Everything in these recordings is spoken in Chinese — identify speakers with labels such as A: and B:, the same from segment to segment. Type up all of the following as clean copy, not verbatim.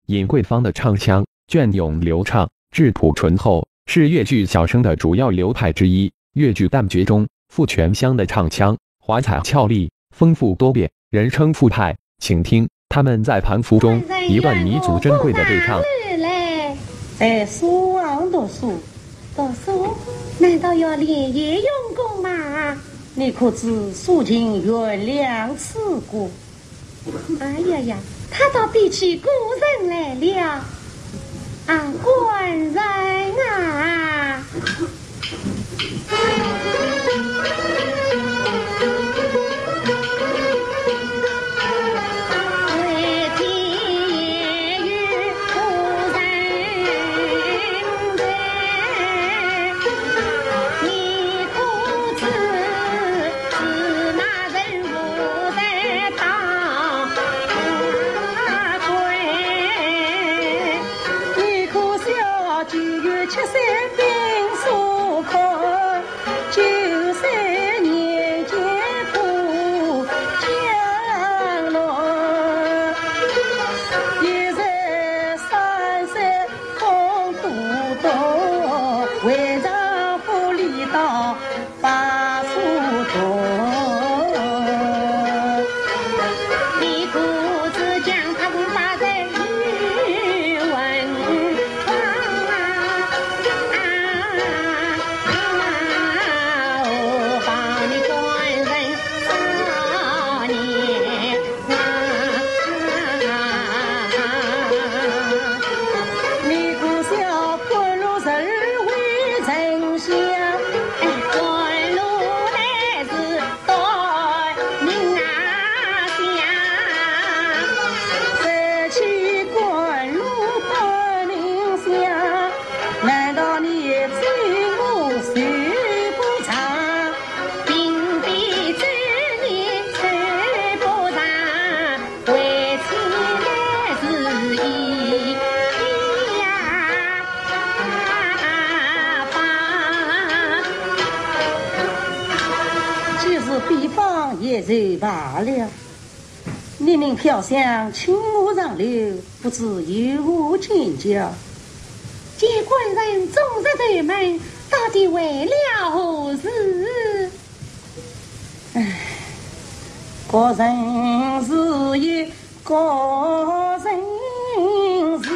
A: 尹桂芳的唱腔隽永流畅，质朴醇厚，是粤剧小生的主要流派之一。粤剧旦角中，傅全香的唱腔华彩俏丽，丰富多变，人称傅派。请听他们在盘符中一段弥足珍贵的对唱。
B: 在书房读书，难道要连夜用功吗？你可知素琴原谅此故？哎呀呀，他倒比起古人来了啊！官人啊！也就罢了，你们飘香轻舞上流，不知有无见教。
C: 见官人终日对门，到底为了何事？
B: 唉，个人是一个人事，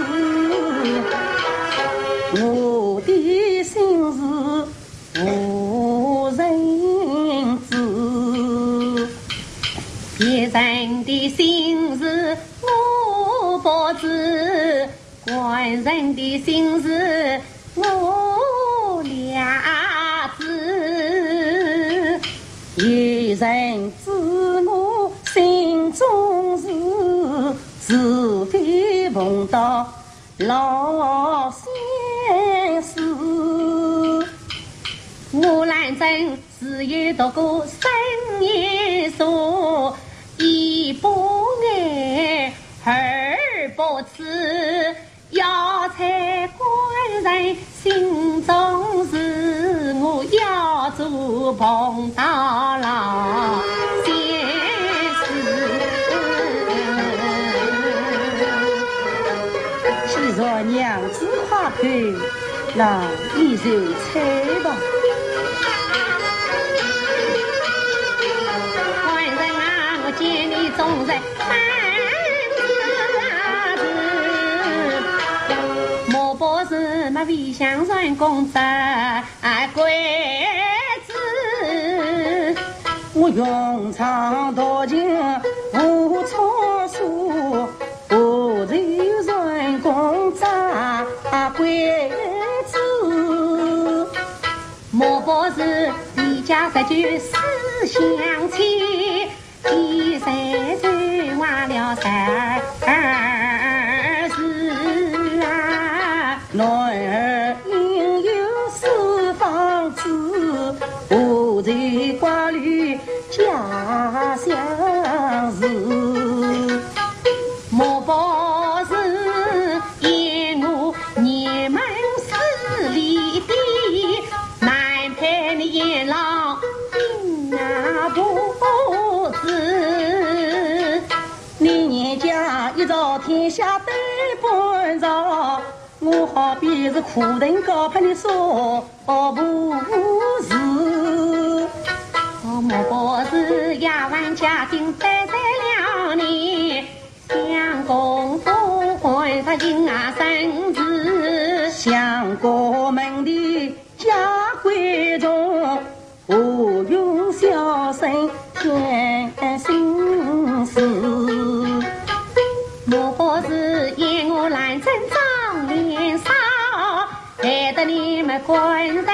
B: 我的心事无人知。
C: 别人的心事我不知，官人的心事我了知。
B: 有人知我心中事，是非碰到老相思。
C: 我兰真只有读过生言书，一不爱，二不知，要猜官人心中事，我要做碰到老相思。
B: 既然娘子花开，那你就猜吧。
C: 见你总在三字，莫不是么为相算公子贵子？
B: 我用长道经无错数，不求算公子贵子。
C: 莫不是你家这句思乡情，一三三忘了二十啊，
B: 男儿应有四方子，不求挂虑家乡事。
C: 莫不是因我你们势力的难配的阎王命啊不
B: 必是苦人高攀的说不是。
C: 莫不是亚万家境待在了你，相公不会他因啊生子，
B: 相国门的家闺中，不用小生添心思。
C: 莫不是因我兰真长年少，害得你们官人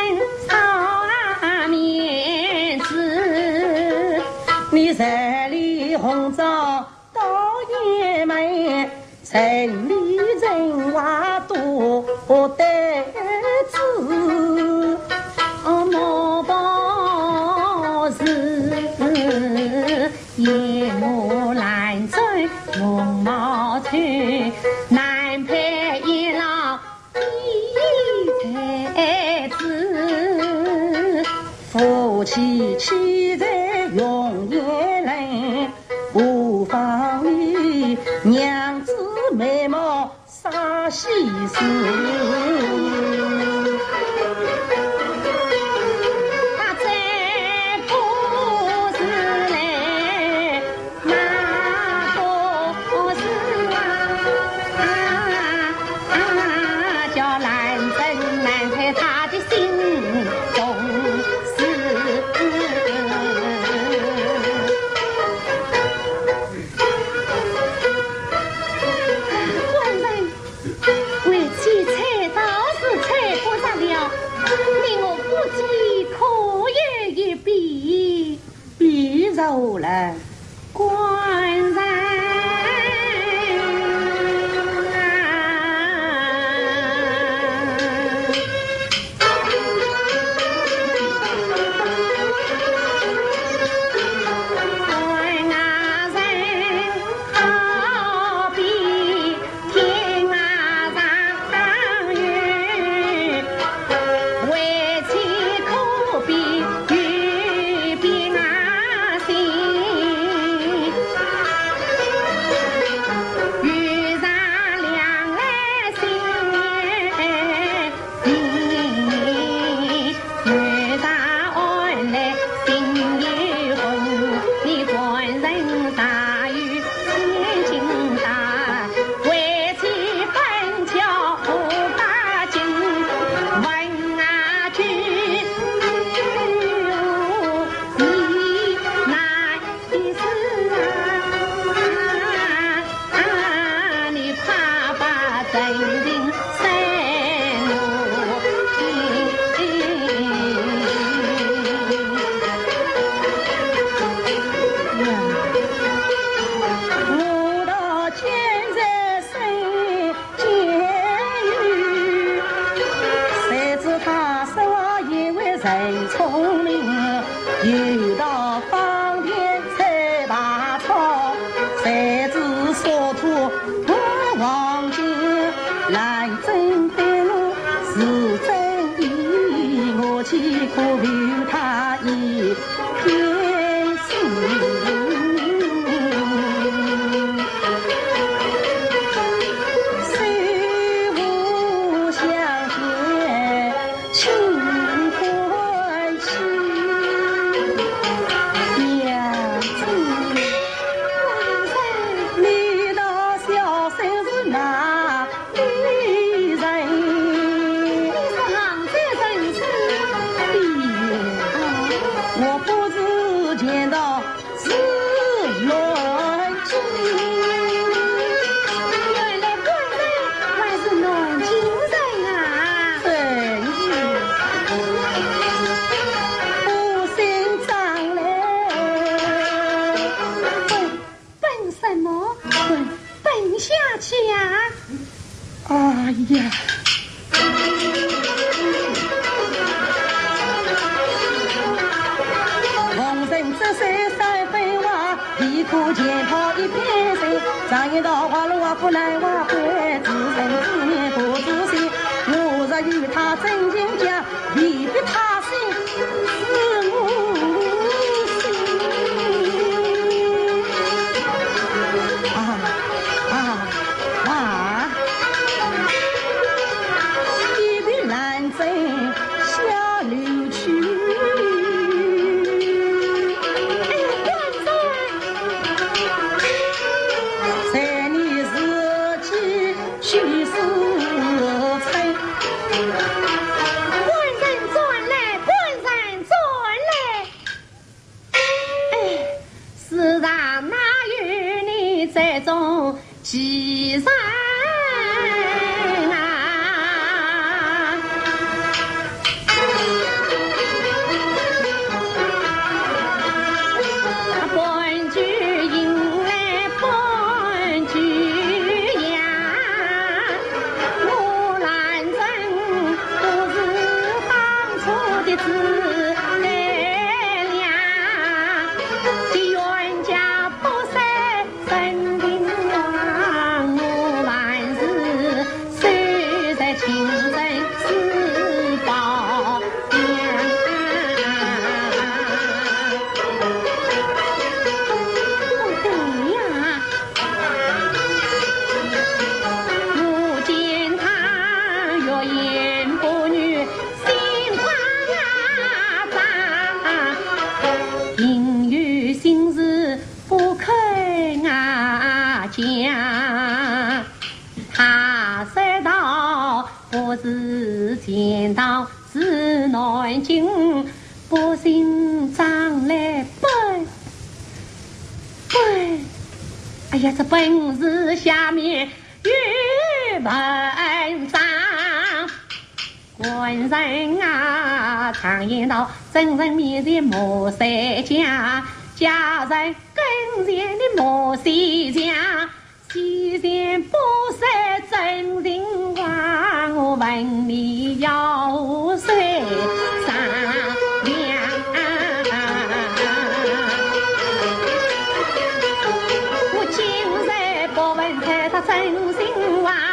C: 少啊面子。
B: 你日里红枣到爷们，城里人话多得知。
C: 莫不是夜幕兰真容貌翠，难配一老一才子。
B: 夫妻妻在永夜人，无妨里娘子眉毛洒西施。走来，
C: 官人
B: 人聪明，有道方天采大草，才知所图不忘情。兰真对我是真意，我岂可留他一片心？哎呀！红绳子山山飞花，皮裤前跑一片身。上一道花路啊，不来话会，自生自灭不自信。我若与他真情讲，未必他心是我心。
C: 何时见到是南京，百姓长来背。哎呀，这本是下面语文章。官人啊，常言道，真人面前莫谁假，假人跟前的莫谁假。西山不识真人话，我问你要谁商量？我今日不问他真心话。